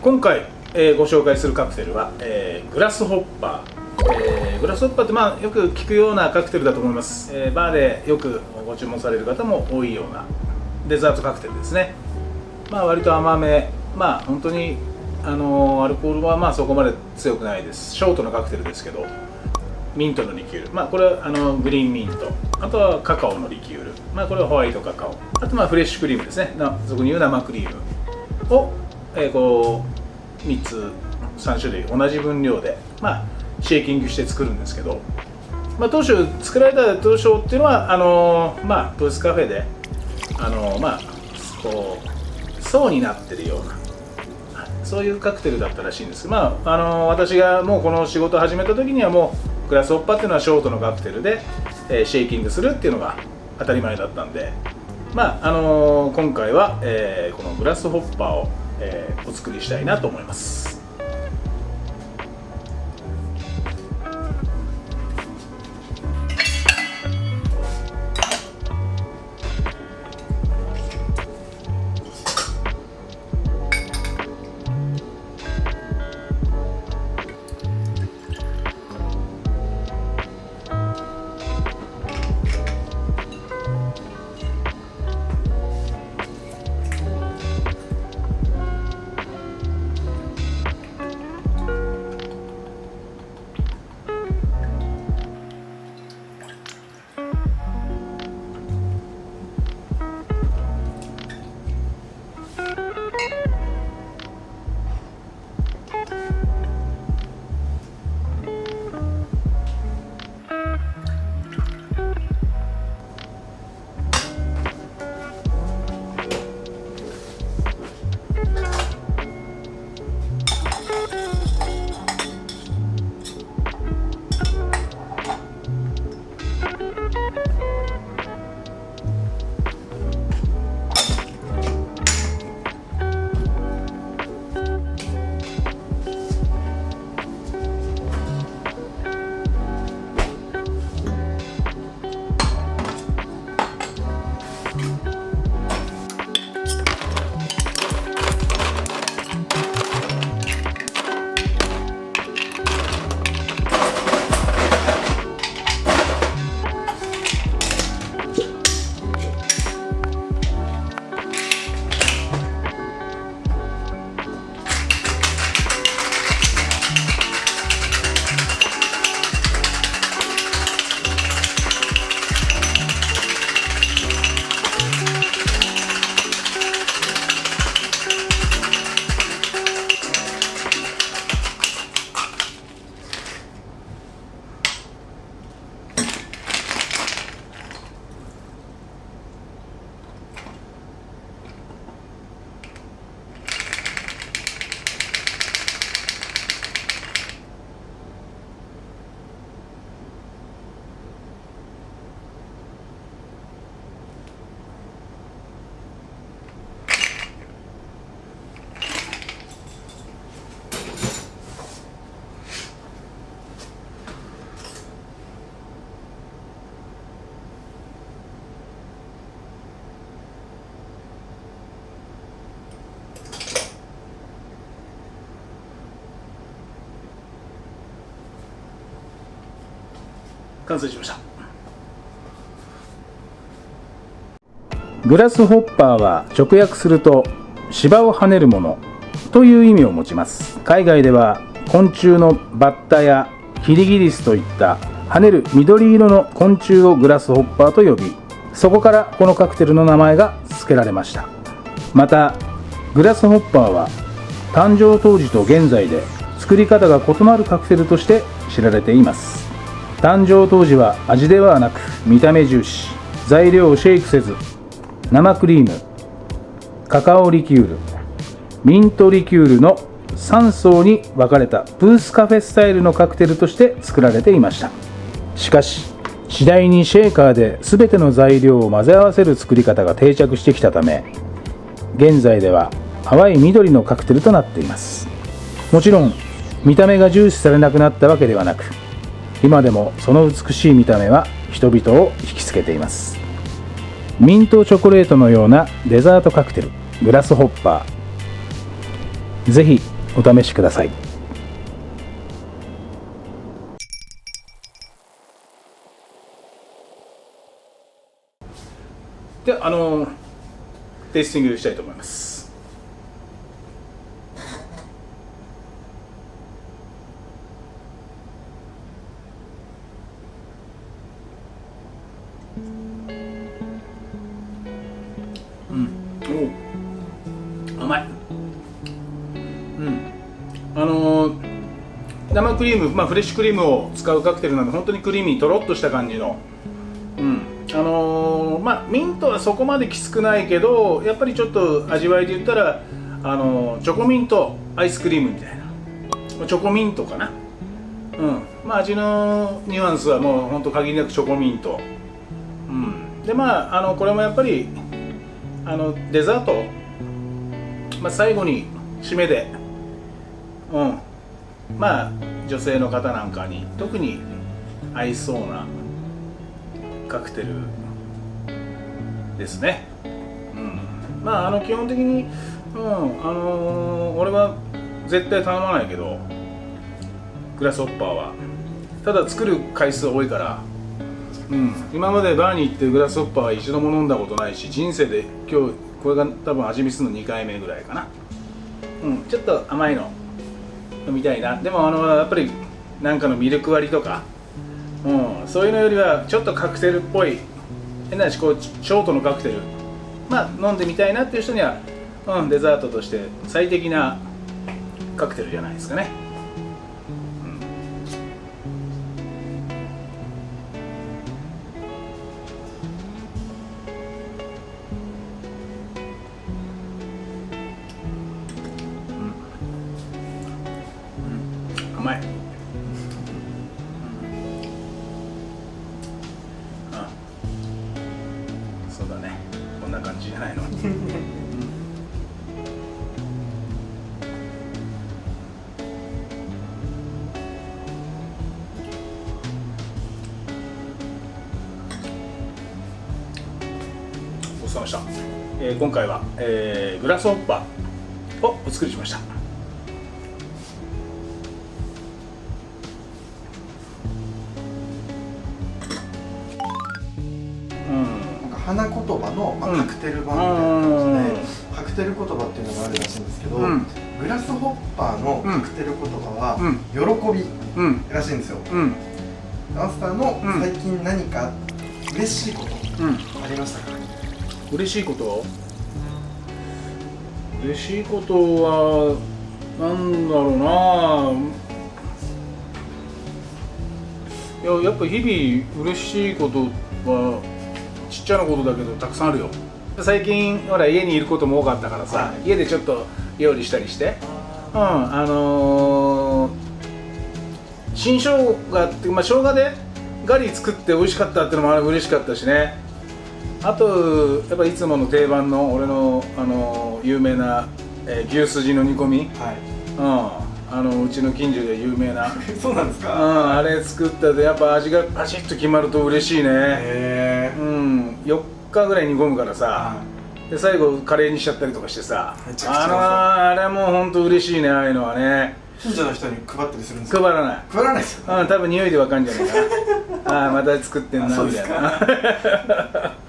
今回、ご紹介するカクテルは、グラスホッパー。グラスホッパーって、よく聞くようなカクテルだと思います。バーでよくご注文される方も多いようなデザートカクテルですね。割と甘め、本当にアルコールはそこまで強くないです。ショートのカクテルですけど、ミントのリキュール、これはグリーンミント、あとはカカオのリキュール、これはホワイトカカオ、あとフレッシュクリームですね、そこに言う生クリームを、3つ3種類同じ分量で、シェーキングして作るんですけど、当初作られた当初っていうのはプースカフェで層になってるようなそういうカクテルだったらしいんです。私がもうこの仕事を始めた時にはもうグラスホッパーっていうのはショートのカクテルで、シェーキングするっていうのが当たり前だったんで、今回は、このグラスホッパーを、お作りしたいなと思います。完成しました。グラスホッパーは直訳すると芝を跳ねるものという意味を持ちます。海外では昆虫のバッタやキリギリスといった跳ねる緑色の昆虫をグラスホッパーと呼び、そこからこのカクテルの名前が付けられました。またグラスホッパーは誕生当時と現在で作り方が異なるカクテルとして知られています。誕生当時は味ではなく見た目重視、材料をシェイクせず生クリーム、カカオリキュール、ミントリキュールの3層に分かれたプースカフェスタイルのカクテルとして作られていました。しかし次第にシェーカーで全ての材料を混ぜ合わせる作り方が定着してきたため、現在では淡い緑のカクテルとなっています。もちろん見た目が重視されなくなったわけではなく、今でもその美しい見た目は人々を引きつけています。ミントチョコレートのようなデザートカクテル、グラスホッパー。ぜひお試しください。でテイスティングしたいと思います。お甘い。生クリーム、フレッシュクリームを使うカクテルなので本当にクリーミーとろっとした感じの、ミントはそこまできつくないけど、やっぱりちょっと味わいで言ったらチョコミントアイスクリームみたいな、チョコミントかな。味のニュアンスはもう本当限りなくチョコミント。でこれもやっぱりデザート、最後に締めで女性の方なんかに特に合いそうなカクテルですね。基本的に、俺は絶対頼まないけど、グラスホッパーはただ作る回数多いから、今までバーに行ってグラスホッパーは一度も飲んだことないし、人生で今日これが多分味見するの2回目ぐらいかな。ちょっと甘いの飲みたいな。でもやっぱりなんかのミルク割りとか、そういうのよりはちょっとカクテルっぽい変な話、ショートのカクテル飲んでみたいなっていう人には、デザートとして最適なカクテルじゃないですかね。甘い。そうだね、こんな感じじゃないの。ごちそうさまでした。今回は、グラスホッパーをお作りしました。花言葉の、カクテル版みたいな感じで、カクテル言葉っていうのがあるらしいんですけど、グラスホッパーのカクテル言葉は、喜びらしいんですよ。マスターの最近何か嬉しいことありましたか？嬉しいこと？嬉しいことはなんだろうな。やっぱ日々嬉しいことはちっちゃなことだけどたくさんあるよ。最近ほら家にいることも多かったからさ、家でちょっと料理したりして、新生姜って生姜でガリ作って美味しかったっていうのも嬉しかったしね。あとやっぱいつもの定番の俺の有名な、牛すじの煮込み、うちの近所で有名なそうなんですか？あれ作ったでやっぱ味がパチッと決まると嬉しいね。4日ぐらい煮込むからさ、で最後カレーにしちゃったりとかしてさ、あれもうほんと嬉しいね。ああいうのはね。近所の人に配ったりするんですか？配らない。配らないですよ。多分匂いでわかんじゃないかな。また作ってんなみたいな。